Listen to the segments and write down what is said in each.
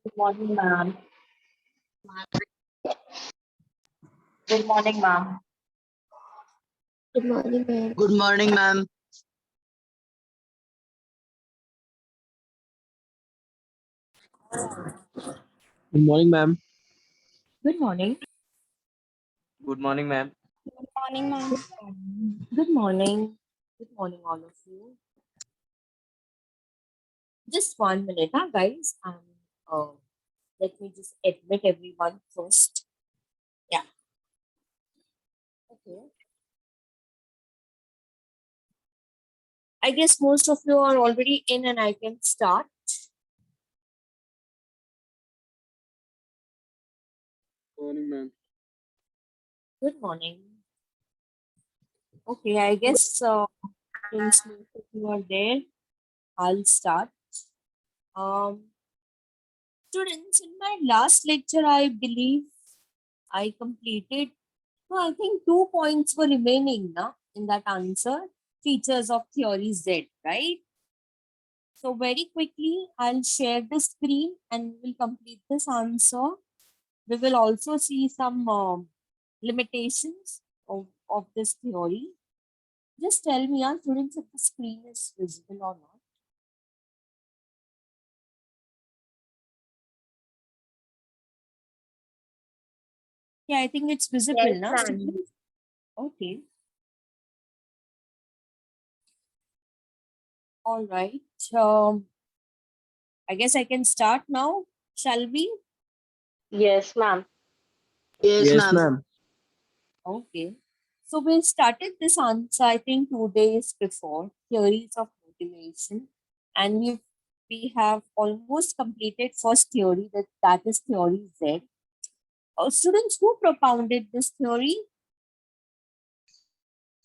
Good morning, ma'am. Good morning, ma'am. Good morning, ma'am. Good morning, ma'am. Good morning, ma'am. Good morning. Good morning, ma'am. Good morning, ma'am. Good morning. Good morning, all of you. Just 1 minute, huh, guys? Uh, let me just admit everyone first. Yeah. Okay. I guess most of you are already in, and I can start. Morning, ma'am. Good morning. Okay, I guess since most of you are there, I'll start. Um, Students, in my last lecture, I believe I completed. No, I think 2 points were remaining now in that answer. Features of theory Z, right? So very quickly, I'll share the screen and we'll complete this answer. We will also see some limitations of this theory. Just tell me, our students, if the screen is visible or not. Yeah, I think it's visible Yes, now, ma'am. students. Okay. All right. I guess I can start now. Shall we? Yes, ma'am. Yes, Yes, ma'am. ma'am. Okay. So we started this answer, I think, 2 days before, theories of motivation. And we have almost completed first theory, that is theory Z. Students, who propounded this theory?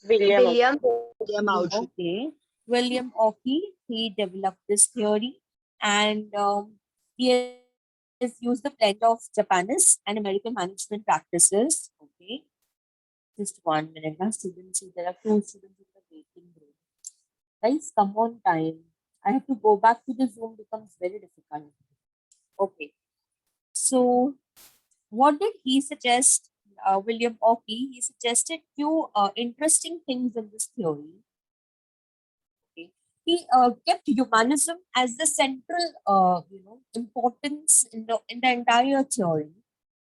William. William Ouch. Okay. William Ockey, he developed this theory. And he has used the blend of Japanese and American management practices. Okay. Just 1 minute, now students. There are two students in the waiting room. Guys, come on time. I have to go back to the Zoom, becomes very difficult. Okay. So, what did he suggest? William Ockey, he suggested few interesting things in this theory. Okay. He kept humanism as the central, importance in the entire theory,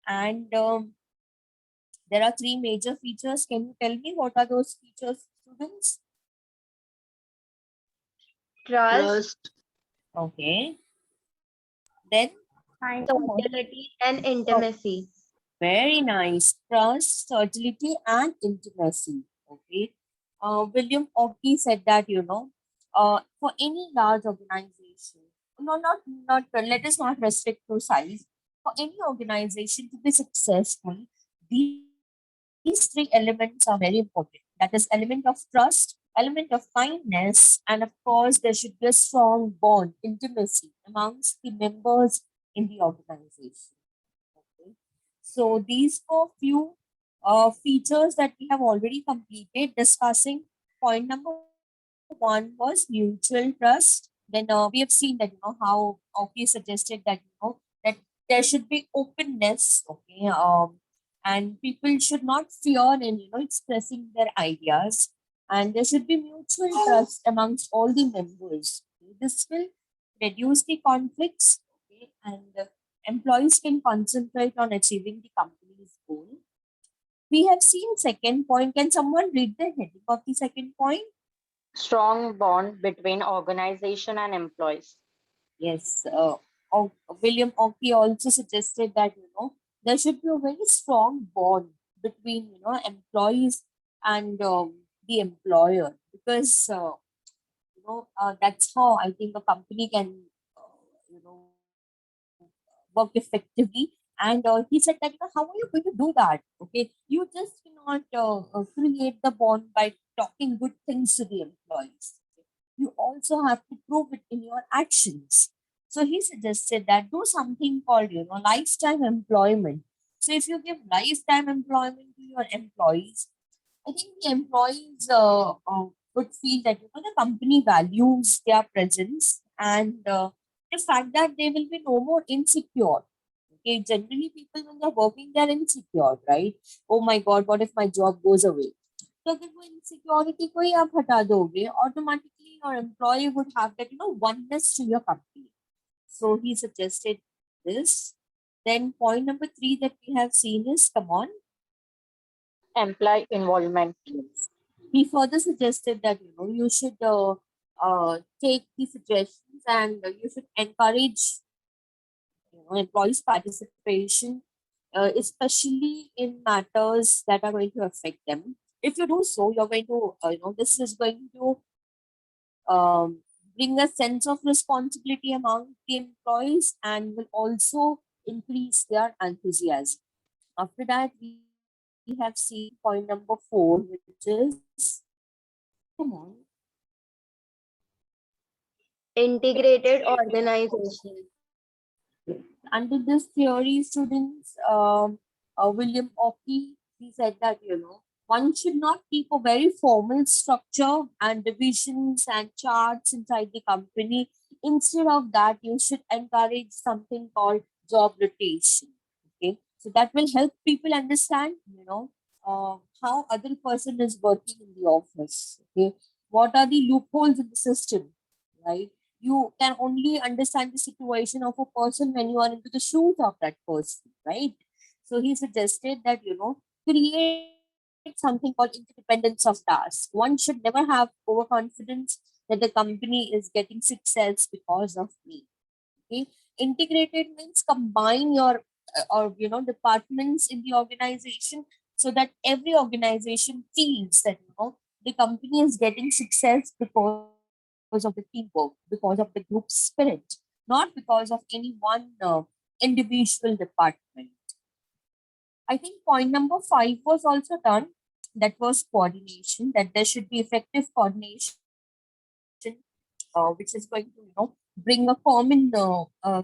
and there are three major features. Can you tell me what are those features, students? Trust, Trust. Okay. Then, certainty, and oh, intimacy. very nice. Trust, certainty, and intimacy. Okay. William Ockey said that, for any large organization, no, not, let us not restrict to size. For any organization to be successful, these three elements are very important. That is element of trust, element of kindness, and of course, there should be a strong bond, intimacy amongst the members in the organization. Okay. So these were few features that we have already completed discussing. Point number one was mutual trust. Then we have seen that how Oki suggested that that there should be openness. Okay, and people should not fear in expressing their ideas, and there should be mutual trust amongst all the members. Okay? This will reduce the conflicts. Okay, and employees can concentrate on achieving the company's goal. We have seen second point. Can someone read the heading of the second point? Strong bond between organization and employees. Yes. William Ockey also suggested that there should be a very strong bond between employees and the employer, because that's how I think a company can work effectively. And he said that, how are you going to do that? Okay, you just cannot create the bond by talking good things to the employees. You also have to prove it in your actions. So he suggested that do something called lifetime employment. So if you give lifetime employment to your employees, I think the employees would feel that the company values their presence, and the fact that they will be no more insecure. Okay, generally people when they're working, they're insecure, right? Oh my God, what if my job goes away? तो अगर वो insecurity को ही आप हटा दोगे, automatically your employee would have that, oneness to your company. So he suggested this. Then point number 3 that we have seen is, come on. Employee involvement. He further suggested that you should take the suggestions and you should encourage employees' participation, especially in matters that are going to affect them. If you do so, you're going to this is going to bring a sense of responsibility among the employees and will also increase their enthusiasm. After that, we have seen point number 4, which is, come on, Integrated organization. under this theory, students, William Ockey, he said that, one should not keep a very formal structure and divisions and charts inside the company. Instead of that, you should encourage something called job rotation. Okay, so that will help people understand, how other person is working in the office. Okay, what are the loopholes in the system, right? You can only understand the situation of a person when you are into the shoes of that person, right? So he suggested that, create something called interdependence of tasks. One should never have overconfidence that the company is getting success because of me. Okay, integrated means combine your departments in the organization so that every organization feels that the company is getting success because of the teamwork, because of the group spirit, not because of any one individual department. I think point number 5 was also done. That was coordination, that there should be effective coordination, which is going to, bring a common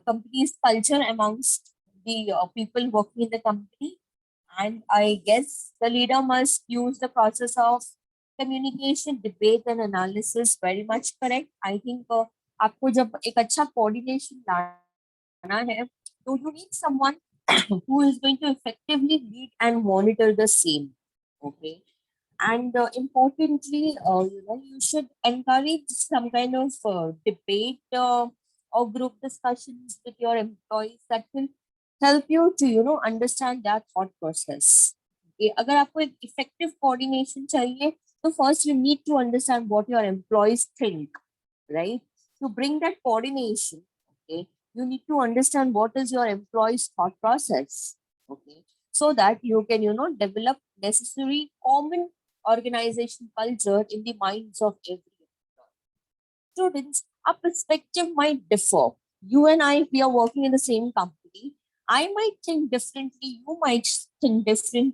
company's culture amongst the people working in the company. And I guess the leader must use the process of communication, debate, and analysis. Very much correct. I think आपको जब एक अच्छा coordination लाना है, so you need someone who is going to effectively lead and monitor the same. Okay. And importantly, you should encourage some kind of debate or group discussions with your employees that will help you to, understand their thought process. Okay. अगर आपको एक effective coordination चाहिए, so first you need to understand what your employees think, right? To bring that coordination, okay, you need to understand what is your employees' thought process, okay, so that you can, develop necessary common organization culture in the minds of every employee. Students, our perspective might differ. You and I, we are working in the same company. I might think differently, you might think differently,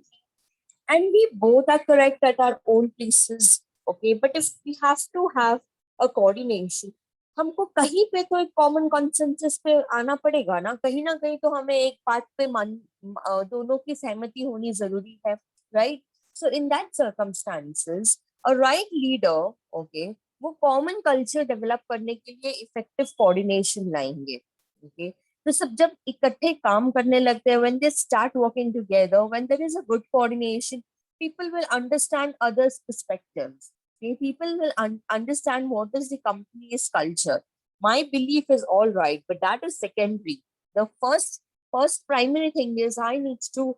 and we both are correct at our own places. Okay, but if we have to have a coordination, हमको कहीं पे तो एक common consensus पे आना पड़ेगा ना कहीं तो हमें एक बात पे दोनों की सहमति होनी जरूरी है, right? So in that circumstances, a right leader, okay, वो कॉमन कल्चर डेवलप करने के लिए इफेक्टिव कोऑर्डिनेशन लाएंगे. Okay, तो सब जब इकट्ठे काम करने लगते हैं, when they start working together, when there is a good coordination, people will understand others' perspectives. Okay, people will understand what is the company's culture. My belief is all right, but that is secondary. The first primary thing is I need to,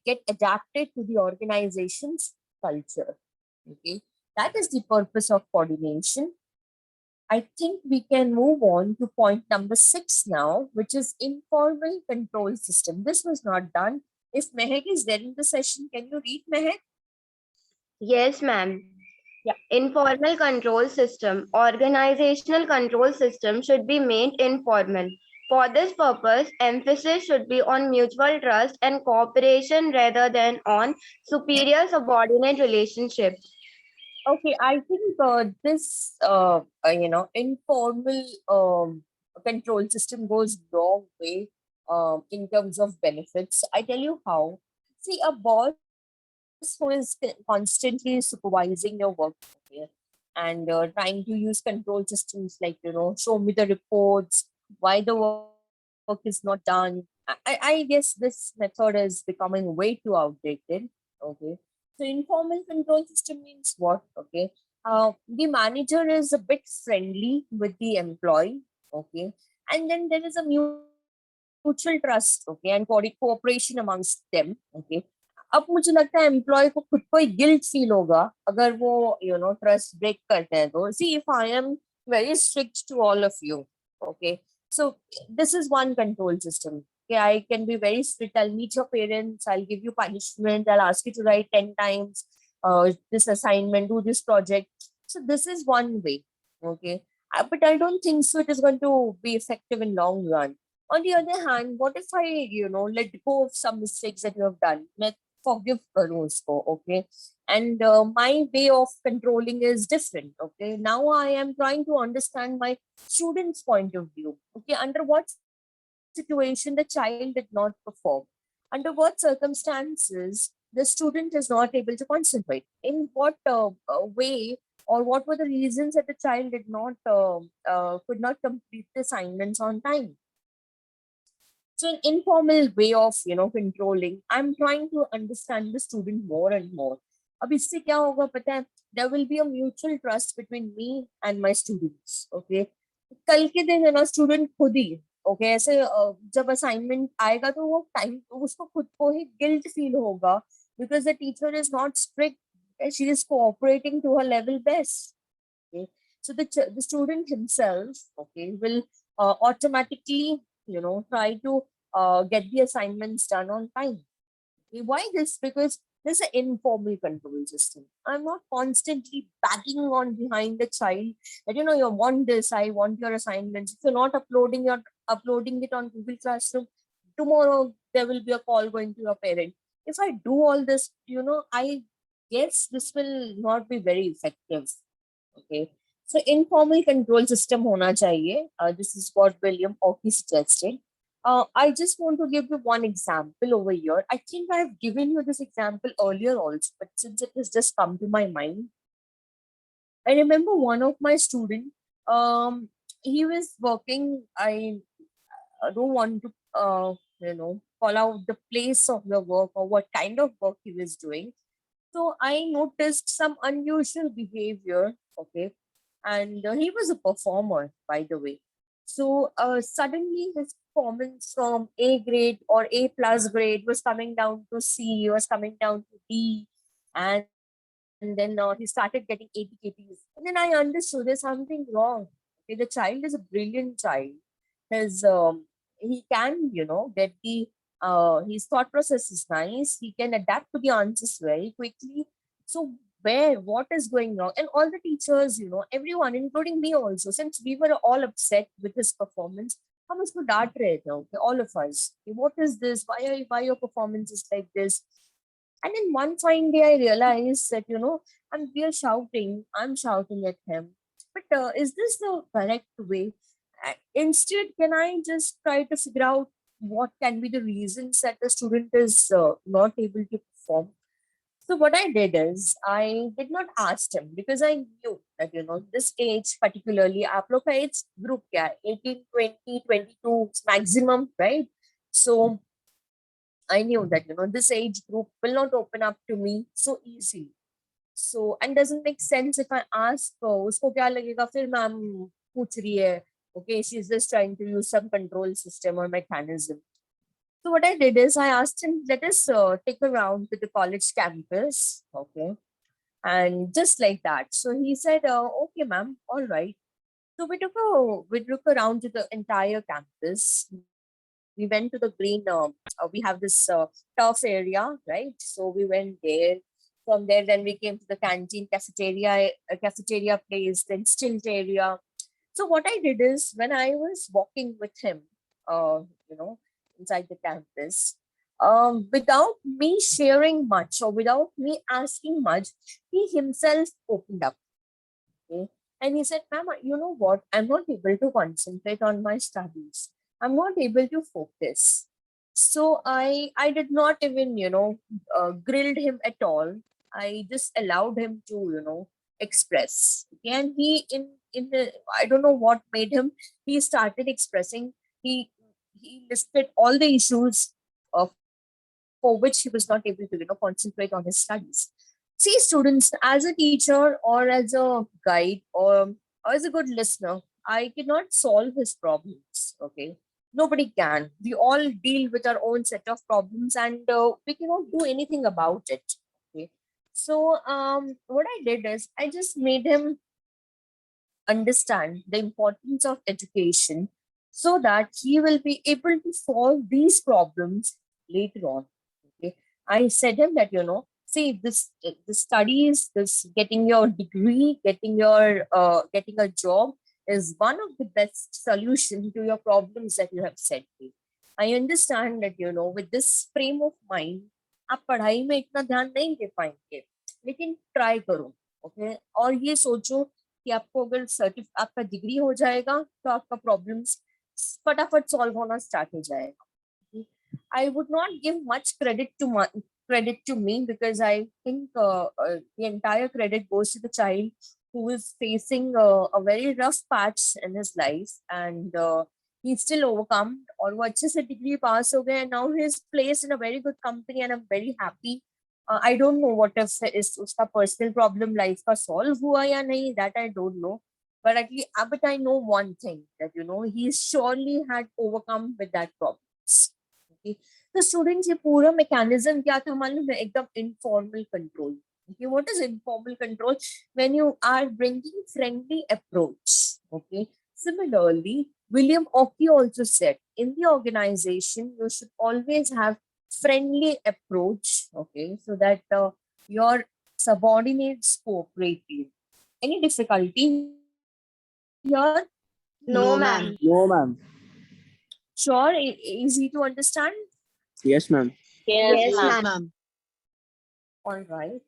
get adapted to the organization's culture. Okay, that is the purpose of coordination. I think we can move on to point number 6 now, which is informal control system. This was not done. If Mehak is there in the session, can you read, Mehak? Yes, ma'am. Yeah. Informal control system. Organizational control system should be made informal. For this purpose, emphasis should be on mutual trust and cooperation rather than on superior-subordinate relationships. Okay, I think this, informal control system goes long way in terms of benefits. I tell you how. See, a boss who is constantly supervising your work, okay, and trying to use control systems like, show me the reports, why the work is not done. I guess this method is becoming way too outdated. Okay. So informal control system means what? Okay. The manager is a bit friendly with the employee. Okay. And then there is a mutual trust. Okay. And cooperation amongst them. Okay. अब मुझे लगता है employ को खुद को ही guilt feel होगा अगर वो ट्रस्ट ब्रेक करते हैं तो see if I am very strict to all of you. Okay. So this is one control system. Okay. I can be very strict. I'll meet your parents. I'll give you punishment. I'll ask you to write 10 times this assignment, do this project. So this is one way. Okay. But I don't think so it is going to be effective in long run. On the other hand, what if I, let go of some mistakes that you have done? मैं forgive करूँ उसको. Okay. And my way of controlling is different. Okay, now I am trying to understand my student's point of view. Okay, under what situation the child did not perform, under what circumstances the student is not able to concentrate, in what way, or what were the reasons that the child did not could not complete the assignments on time. So an informal way of controlling, I'm trying to understand the student more and more. अब इससे क्या होगा पता है, there will be a mutual trust between me and my students. Okay, कल के दिन है ना स्टूडेंट खुद ही ऐसे जब असाइनमेंट आएगा तो वो टाइम उसको खुद को ही गिल्ट फील होगा because the teacher is not strict, she is cooperating to her level best. Okay, so the student himself will automatically try to get the assignments done on time. Okay, why this? Because there's an informal control system. I'm not constantly bagging on behind the child that you want this, I want your assignments. If you're not uploading it on Google Classroom, tomorrow there will be a call going to your parent. If I do all this, I guess this will not be very effective. Okay. So informal control system hona chahiye. This is what William Ockey suggested. I just want to give you one example over here. I think I've given you this example earlier also, but since it has just come to my mind, I remember one of my students, he was working, I don't want to, call out the place of the work or what kind of work he was doing. So I noticed some unusual behavior, okay, and he was a performer, by the way. So suddenly his performance from A grade or A plus grade was coming down to C, was coming down to D, and then he started getting 80 KTs. And then I understood there's something wrong. Okay, the child is a brilliant child. His he can get the his thought process is nice. He can adapt to the answers very quickly. So what is going wrong? And all the teachers, everyone, including me also, since we were all upset with his performance, हम उसको डांट रहे थे, okay, all of us. Okay, what is this? Why your performance is like this? And then one fine day I realized that, I'm shouting at him. But is this the correct way? Instead, can I just try to figure out what can be the reasons that the student is not able to perform? So what I did is I did not ask him because I knew that, this age particularly, आप लोग का age group क्या है? 18, 20, 22 maximum, right? So I knew that, this age group will not open up to me so easily. So, and doesn't make sense if I ask, usko kya lagega, fir ma'am पूछ रही है, okay, she's just trying to use some control system or mechanism. So what I did is I asked him, let us take a round to the college campus, okay, and just like that. So he said, okay, ma'am, all right. So we took a round to the entire campus. We went to the green. We have this turf area, right? So we went there. From there, then we came to the canteen, cafeteria place, then stilt area. So what I did is when I was walking with him, inside the campus, without me sharing much or without me asking much, he himself opened up. Okay? And he said, ma'am, you know what? I'm not able to concentrate on my studies. I'm not able to focus. So I did not even, grilled him at all. I just allowed him to, express. Okay? And he in the, I don't know what made him, he started expressing. He listed all the issues of for which he was not able to concentrate on his studies. See, students, as a teacher or as a guide or as a good listener, I cannot solve his problems. Okay, nobody can. We all deal with our own set of problems, and we cannot do anything about it. Okay, so what I did is I just made him understand the importance of education so that he will be able to solve these problems later on. Okay, I said him that see, this studies, this getting your degree, getting a job is one of the best solution to your problems that you have said me. I understand that with this frame of mind आप पढ़ाई में इतना ध्यान नहीं दे पाएंगे, लेकिन try करो. Okay, और ये सोचो कि आपको अगर आपका डिग्री हो जाएगा तो आपका प्रॉब्लम्स फटाफट सॉल्व होना स्टार्ट हो जाएगा. I would not give much credit to me, because I think the entire credit goes to the child who is facing a very rough patch in his life, and he still overcome. और वो अच्छे से degree पास हो गए, now he is placed in a very good company and I'm very happy. I don't know what if is उसका personal problem life का solve हुआ या नहीं, that I don't know. But at least, but I know one thing, that he surely had overcome with that problems. Okay, तो students ये पूरा mechanism क्या था मालूम है, एकदम informal control. Okay, what is informal control? When you are bringing friendly approach. Okay, similarly, William Ockey also said, in the organization you should always have friendly approach. Okay, so that your subordinates cooperate with you. Any difficulty here? No, No, ma'am. ma'am. No, ma'am. Sure, easy to understand. Yes, ma'am. Yes, Yes, ma'am. Yes, ma'am. All right.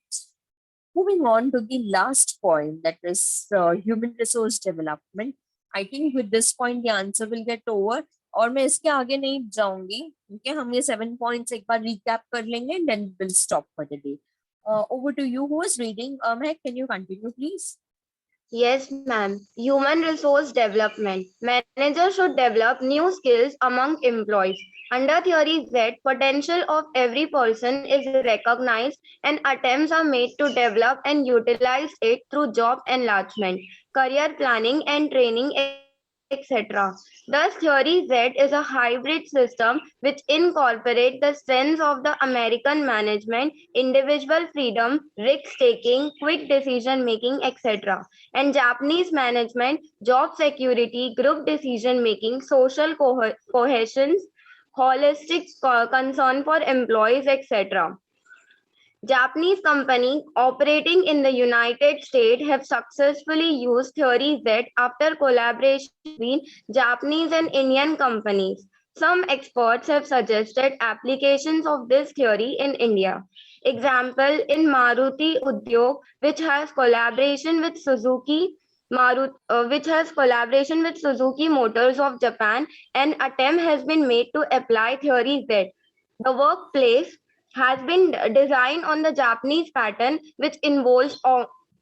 Moving on to the last point, that is human resource development. I think with this point the answer will get over. और मैं इसके आगे नहीं जाऊंगी, क्योंकि हम ये 7 points एक बार recap कर लेंगे, and then we'll stop for the day. Over to you. Who is reading? Mehak, can you continue, please? Yes, ma'am. Human resource development. Managers should develop new skills among employees. Under theory Z, potential of every person is recognized and attempts are made to develop and utilize it through job enlargement, career planning and training, etc. Thus, theory Z is a hybrid system which incorporates the strengths of the American management, individual freedom, risk-taking, quick decision-making, etc., and Japanese management, job security, group decision-making, social cohesion, holistic concern for employees, etc. Japanese companies operating in the United States have successfully used Theory Z after collaboration between Japanese and Indian companies. Some experts have suggested applications of this theory in India. Example, in Maruti Udyog, which has collaboration with Suzuki Motors of Japan, an attempt has been made to apply Theory Z. The workplace has been designed on the Japanese pattern, which involves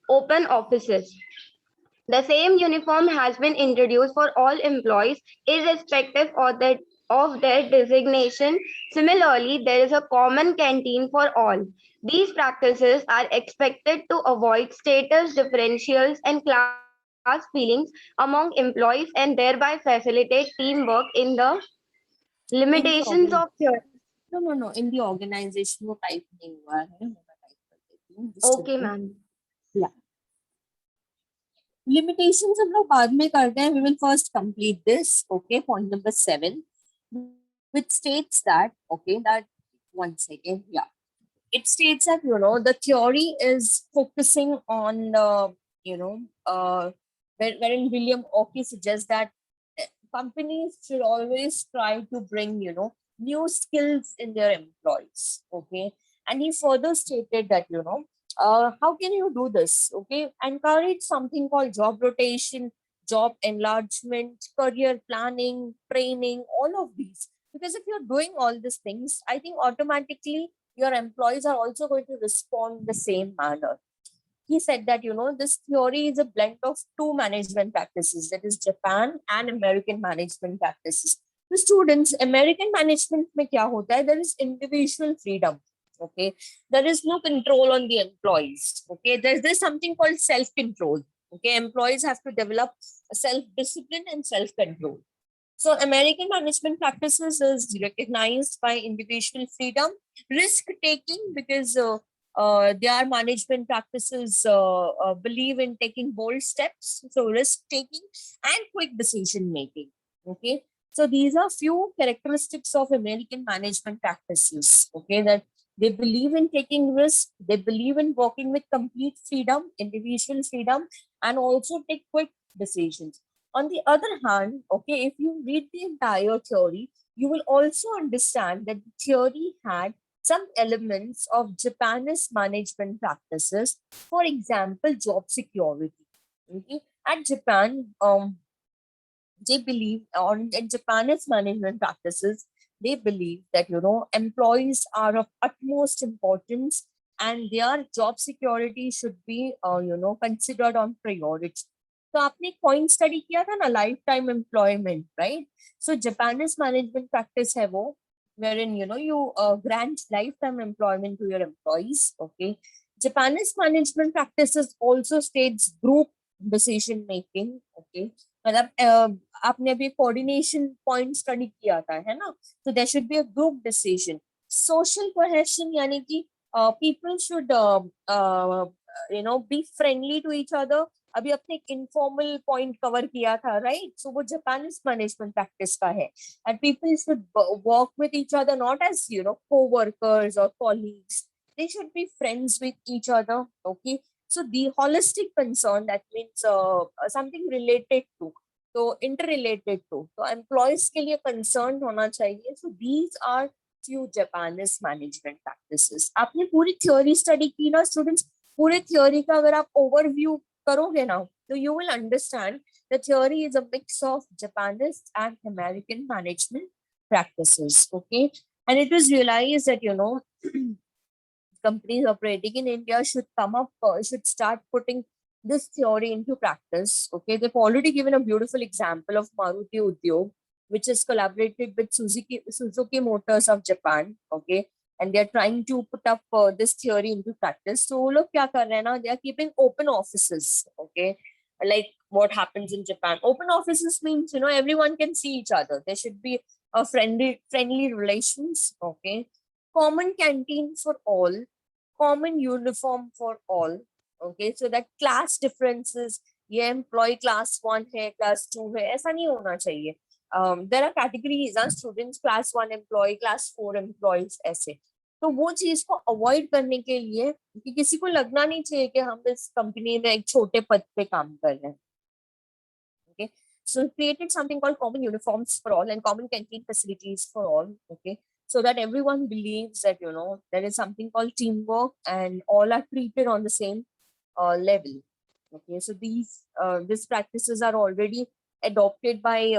open offices. The same uniform has been introduced for all employees, irrespective of their designation. Similarly, there is a common canteen for all. These practices are expected to avoid status differentials and class feelings among employees and thereby facilitate teamwork in the limitations of theory. No. In the organization वो type नहीं हुआ है, मैं type कर देती हूँ. Just a Okay, minute. ma'am. Yeah. Limitations हम लोग बाद में करते हैं. We will first complete this. Okay, point number 7, which states that, okay, that one second, yeah. It states that, the theory is focusing on, wherein William Ockey suggests that companies should always try to bring, new skills in their employees. Okay. And he further stated that, how can you do this? Okay. Encourage something called job rotation, job enlargement, career planning, training, all of these. Because if you're doing all these things, I think automatically your employees are also going to respond the same manner. he said that, this theory is a blend of two management practices, that is Japan and American management practices. The students, American management में क्या होता है? There is individual freedom. Okay, there is no control on the employees. Okay, there's something called self-control. Okay, employees have to develop self-discipline and self-control. So American management practices is recognized by individual freedom, risk-taking, because their management practices believe in taking bold steps, so risk-taking and quick decision-making. Okay, so these are few characteristics of American management practices. Okay, that they believe in taking risk, they believe in working with complete freedom, individual freedom, and also take quick decisions. On the other hand, okay, if you read the entire theory, you will also understand that the theory had some elements of Japanese management practices. For example, job security. Okay, at Japan, they believe, or in Japanese management practices, they believe that employees are of utmost importance and their job security should be considered on priority. तो आपने एक point study किया था ना, life time employment, right? So Japanese management practice है वो, wherein you grant lifetime employment to your employees. Okay, Japanese management practices also states group decision making. Okay, मतलब आपने अभी कोऑर्डिनेशन पॉइंट स्टडी किया था, है ना? तो there should be a group decision. Social cohesion, यानी कि people should be friendly to each other. अभी अपने एक इनफॉर्मल पॉइंट कवर किया था, राइट? सो वो जापानीज मैनेजमेंट प्रैक्टिस का है. And people should work with each other, not as co-workers or colleagues. They should be friends with each other. Okay, so the holistic concern, that means something related to, तो interrelated to, तो employees के लिए concerned होना चाहिए. So these are few Japanese management practices. आपने पूरी theory study की ना students, पूरे theory का अगर आप overview करोगे ना, तो you will understand the theory is a mix of Japanese and American management practices. Okay, and it was realized that companies operating in India should should start putting this theory into practice. Okay, they've already given a beautiful example of Maruti Udyog, which has collaborated with Suzuki Motors of Japan. Okay, and they're trying to put up this theory into practice. So look, kya kar rahe na? They are keeping open offices. Okay, like what happens in Japan. Open offices means everyone can see each other. There should be a friendly relations. Okay, common canteen for all, common uniform for all. Okay, so that class differences, ये employee class 1 है, class 2 है, ऐसा नहीं होना चाहिए. There are categories, students class 1 employee, class 4 employees, ऐसे. तो वो चीज को अवॉइड करने के लिए, कि किसी को लगना नहीं चाहिए कि हम इस कंपनी में एक छोटे पद पे काम कर रहे हैं. Okay, so created something called common uniforms for all and common canteen facilities for all. Okay, so that everyone believes that there is something called teamwork and all are treated on the same level. Okay, so these practices are already adopted by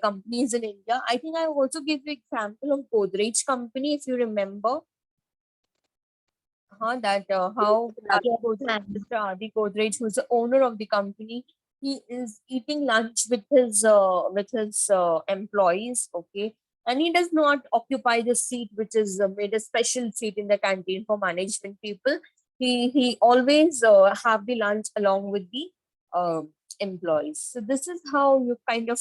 companies in India. I think I also give the example of Godrej company, if you remember. That how Mr. Adi Godrej, who's the owner of the company, he is eating lunch with his employees. Okay, and he does not occupy the seat which is made a special seat in the canteen for management people. He always have the lunch along with the employees. So this is how you kind of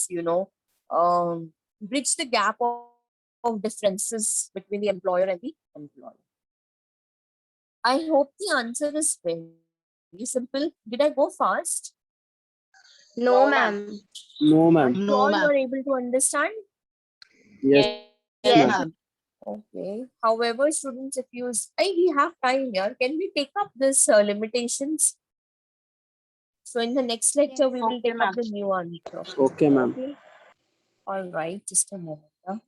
bridge the gap of differences between the employer and the employee. I hope the answer is very simple. Did I go fast? No, ma'am. No, ma'am. No, All you ma'am. are able to understand? Yes. Yes. Ma'am. Okay. However, students, if we have time here, can we take up this limitations? So in the next lecture, we will Okay, take up ma'am. the new answer. Okay, ma'am. Okay. All right. Just a moment.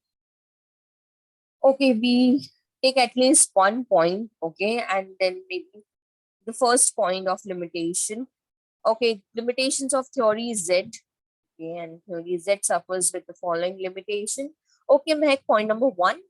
Okay, we take at least one point. Okay, and then maybe the first point of limitation. Okay, limitations of theory Z. Okay, and theory Z suffers with the following limitation. Okay, Mehak, point number 1.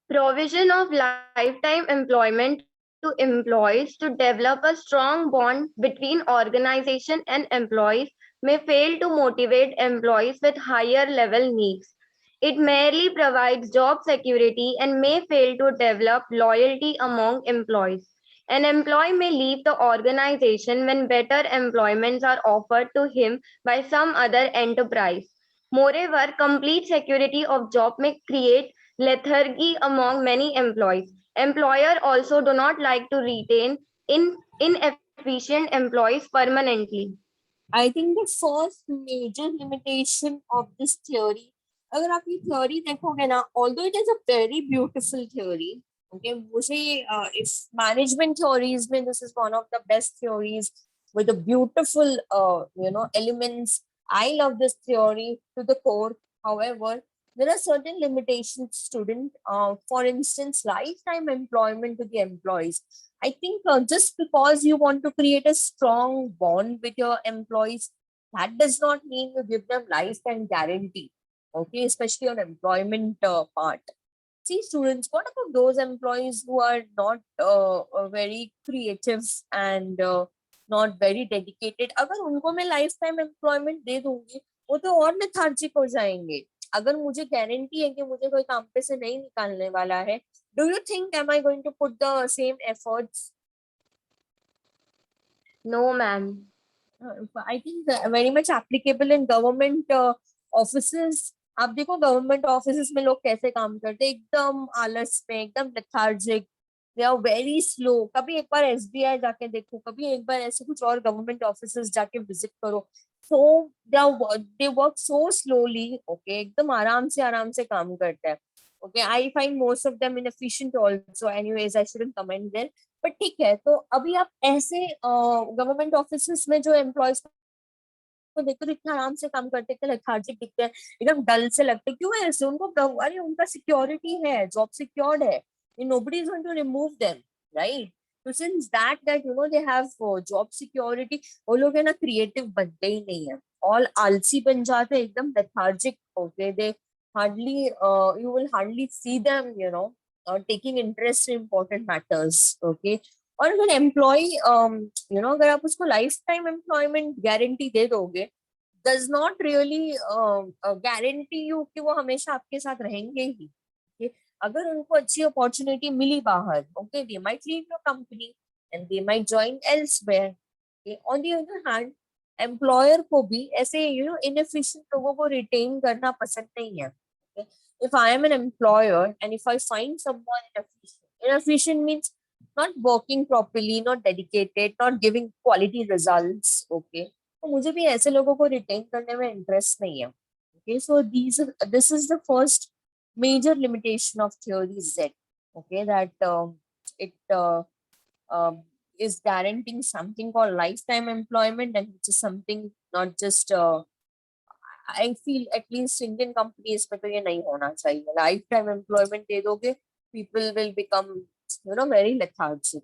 Provision of lifetime employment to employees to develop a strong bond between organization and employees may fail to motivate employees with higher level needs. It merely provides job security and may fail to develop loyalty among employees. An employee may leave the organization when better employments are offered to him by some other enterprise. Moreover, complete security of job may create lethargy among many employees. Employer also do not like to retain inefficient employees permanently. I think the first major limitation of this theory, अगर आप ये theory देखोगे ना, although it is a very beautiful theory, okay, मुझे if management theories में this is one of the best theories with the beautiful elements. I love this theory to the core. However, there are certain limitations, student. For instance, lifetime employment to the employees. I think just because you want to create a strong bond with your employees, that does not mean you give them lifetime guarantee. Okay, especially on employment part. See, students, what about those employees who are not very creative and not very dedicated? अगर उनको मैं lifetime employment दे दूंगी, वो तो और lethargic हो जाएंगे. अगर मुझे गारंटी है कि मुझे कोई काम पे से नहीं निकालने वाला है, do you think am I going to put the same efforts? No, ma'am. I think very much applicable in government offices. आप देखो गवर्नमेंट ऑफिस में लोग कैसे काम करते हैं, एकदम आलस में, एकदम lethargic, they are very slow. कभी एक बार एसबीआई जाके देखो, कभी एक बार ऐसे कुछ और गवर्नमेंट ऑफिसेस जाके विजिट करो. So they work so slowly. Okay, एकदम आराम से काम करते हैं. Okay, I find most of them inefficient also. Anyways, I shouldn't comment there. But ठीक है, तो अभी आप ऐसे गवर्नमेंट ऑफिसेस में जो एम्प्लॉयज को देखते हो इतना आराम से काम करते हैं, लेथार्जिक दिखते हैं, एकदम डल से लगते हैं. क्यों है ऐसे? उनको अरे उनका सिक्योरिटी है, जॉब सिक्योर्ड है, nobody is going to remove them, right? So since that they have job security, वो लोग है ना क्रिएटिव बनते ही नहीं है, ऑल आलसी बन जाते हैं, एकदम lethargic. Okay, they hardly you will hardly see them taking interest in important matters. Okay, और अगर एम्प्लॉय अगर आप उसको लाइफ टाइम एम्प्लॉयमेंट गारंटी दे दोगे, does not really guarantee you कि वो हमेशा आपके साथ रहेंगे ही. okay? अगर उनको अच्छी अपॉर्चुनिटी मिली बाहर, okay, they might leave your company and they might join elsewhere. okay? On the other hand, employer को भी ऐसे इनएफिशिएंट लोगों को रिटेन करना पसंद नहीं है. okay? If I am an employer and if I find someone inefficient means not working properly, not dedicated, not giving quality results. Okay, तो मुझे भी ऐसे लोगों को रिटेन करने में इंटरेस्ट नहीं है. Okay, so this is the first major limitation of theory Z. Okay, that it is guaranteeing something called lifetime employment, and which is something not just I feel at least Indian companies में तो ये नहीं होना चाहिए. Lifetime employment दे दोगे, people will become very lethargic.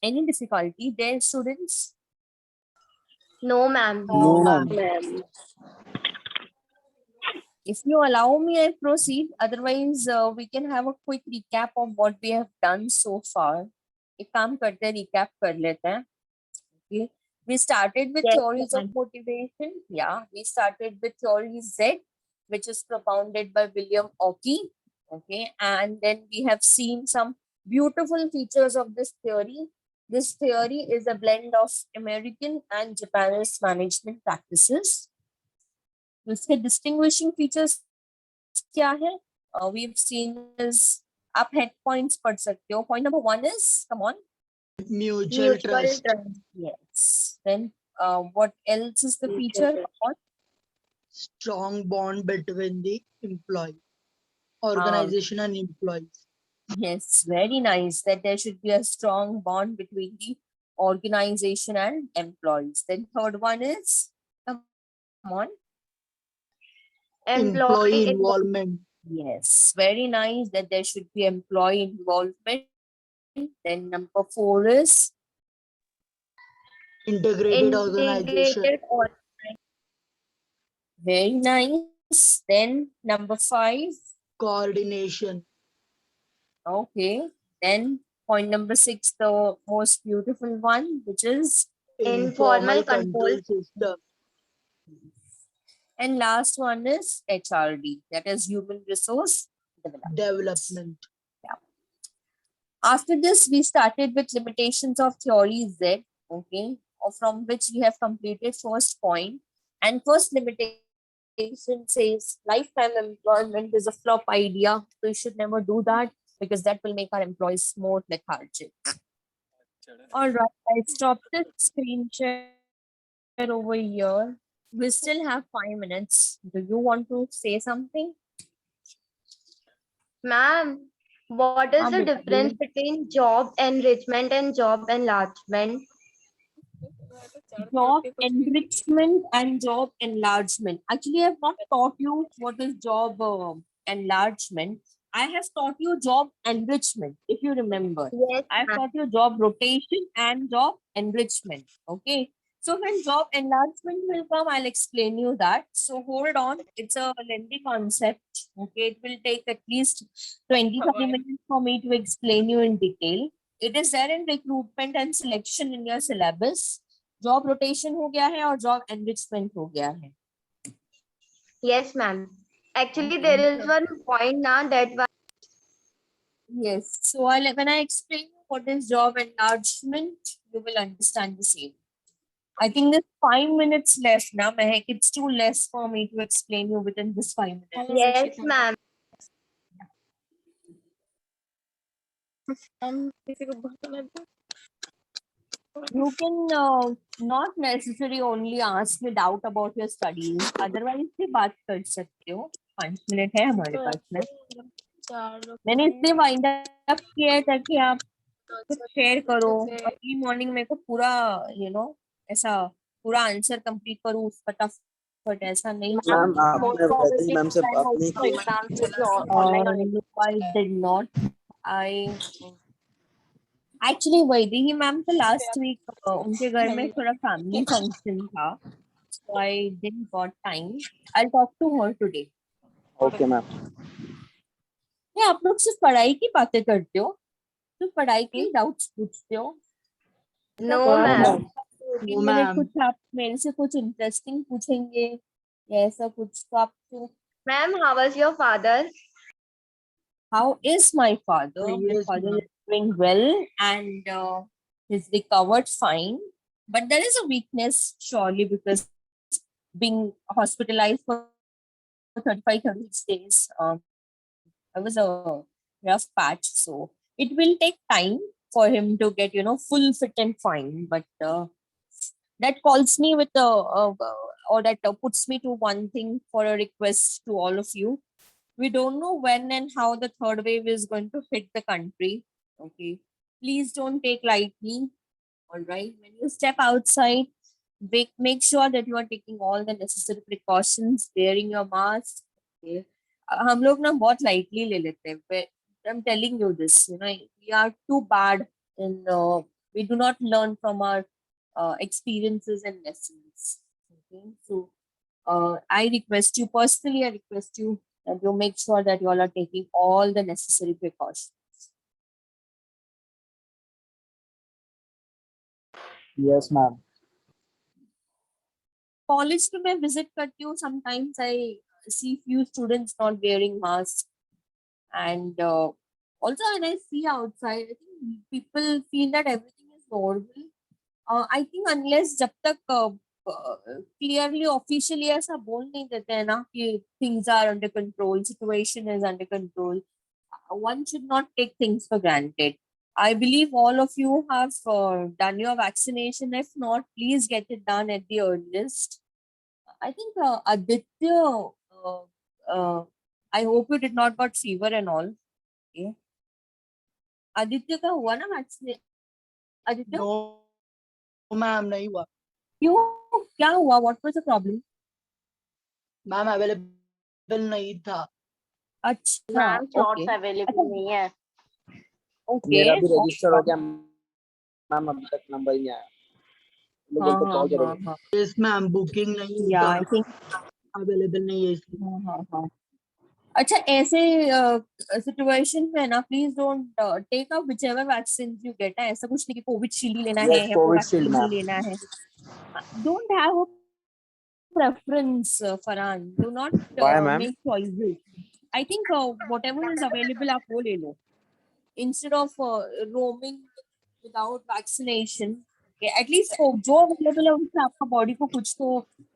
Any difficulty there, students? No, ma'am. No, ma'am. If you allow me, I proceed. Otherwise, we can have a quick recap of what we have done so far. एक काम करते हैं, recap कर लेते हैं. Okay. We started with Yes, theories of ma'am. motivation. Yeah, we started with theory Z, which is propounded by William Ockey. Okay, and then we have seen some beautiful features of this theory. This theory is a blend of American and Japanese management practices. इसके distinguishing features क्या है? We've seen is आप head points पढ़ सकते हो. Point number 1 is, come on. Mutual trust. Yes. Then what else is the feature? Come on. Strong bond between the employee, organization and employees. Yes, very nice. That there should be a strong bond between the organization and employees. Then third one is, come on. Employee involvement. Yes, very nice. That there should be employee involvement. Then number 4 is Integrated organization. very nice. Then number 5. Coordination. Okay. Then Point number 6, the most beautiful one, which is, Informal control system. and last one is HRD, that is human resource development. Development. After this, we started with limitations of theory Z, okay, or from which we have completed first point. And first limitation says lifetime employment is a flop idea. So you should never do that because that will make our employees more lethargic. All right, I stopped the screen share over here. We still have 5 minutes. Do you want to say something? Ma'am, what is हाँ the बेटा, difference between job enrichment and job enlargement? Job enrichment and job enlargement. Actually, I have not taught you what is job enlargement. I have taught you job enrichment, if you remember. Yes, I have ma'am. taught you job rotation and job enrichment. Okay. So when job enlargement will come, I'll explain you that. So hold on. It's a lengthy concept. Okay. It will take at least 20-30 minutes for me to explain you in detail. It is there in recruitment and selection in your syllabus. Job rotation हो गया है और job enrichment हो गया है. Yes, ma'am. Actually, there is one point now that Yes. So when I explain what is job enlargement, you will understand the same. I think there's 5 minutes left now, Mehak. It's too less for me to explain you within this 5 minutes. yes, ma'am. You can not necessarily only ask me doubt about your studies. Otherwise, भी बात कर सकते हो. 5 minute है हमारे पास में. मैंने इसलिए वाइंड अप किया है ताकि आप कुछ शेयर करो. अर्ली मॉर्निंग मेरे को पूरा ऐसा पूरा आंसर कंप्लीट करूँ फटाफट, ऐसा नहीं. मैम आपने वैदिक मैम से बात नहीं की? I did not. I actually Vaidehi ma'am तो लास्ट वीक उनके घर में थोड़ा फैमिली फंक्शन था, so I didn't got time. I'll talk to her today. Okay ma'am. ये आप लोग सिर्फ पढ़ाई की बातें करते हो, सिर्फ पढ़ाई के डाउट्स पूछते हो. No, थोड़ा ma'am. No, minute ma'am. कुछ आप मेरे से कुछ इंटरेस्टिंग पूछेंगे या ऐसा कुछ तो आपको. Ma'am, how was your father? How is my father? My Yes, father ma'am. is doing well and he's recovered fine. But there is a weakness surely because being hospitalized for 35-36 days, it was a rough patch. So it will take time for him to get, full fit and fine. But that calls me with or that puts me to one thing for a request to all of you. We don't know when and how the third wave is going to hit the country. Okay. Please don't take lightly. All right. When you step outside, make sure that you are taking all the necessary precautions, wearing your mask. Okay. हम लोग ना बहुत lightly ले लेते हैं. But I'm telling you this, we are too bad in, we do not learn from our experiences and lessons. Okay. So I request you personally, I request you that you make sure that you all are taking all the necessary precautions. Yes ma'am. College में मैं visit करती हूँ. Sometimes I see few students not wearing masks, and also when I see outside, I think people feel that everything is normal. I think unless जब तक clearly officially ऐसा बोल नहीं देते हैं ना कि things are under control, situation is under control, one should not take things for granted. I believe all of you have done your vaccination. If not, please get it done at the earliest. I think Aditya, I hope you did not got fever and all. Okay. Aditya का हुआ ना vaccination? Aditya, No, ma'am, नहीं हुआ. क्यों? क्या हुआ? What was the problem? Ma'am available नहीं था. अच्छा, मैम स्लॉट्स okay. अवेलेबल नहीं है. Okay. मेरा भी रजिस्टर हो गया मैम, अभी तक नंबर ही नहीं आया. लोग हाँ बोलते हाँ कॉल हाँ करेंगे. हाँ. Yes, ma'am. बुकिंग नहीं Yeah, होता. I think. अवेलेबल नहीं है इसलिए. हाँ हाँ हाँ. अच्छा ऐसे सिचुएशन में ना please don't take up whichever vaccine you get है ऐसा कुछ नहीं कि कोविशील्ड ही लेना Yes, है या Covishield, कोवैक्सीन ही ma'am. लेना है. Don't have a preference, Farhan. Do not Why, ma'am? make choices. I think whatever is available आप वो ले लो instead of roaming without vaccination. Okay, at least जो available है उससे आपका बॉडी को कुछ तो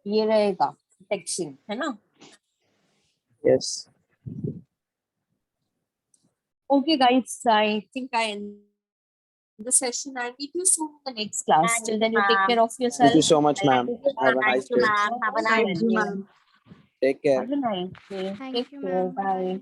ये रहेगा protection है ना. Yes. Okay, guys, I think I end the session. I'll meet you soon in the next class. Thank Till you, then, you take ma'am. care of yourself. Thank you so much, ma'am. Have a Thank nice you, day. ma'am. Have a Okay, nice Thank you, day. ma'am. Take care. Have a nice day. Thank Take you, care. ma'am. Bye. Bye.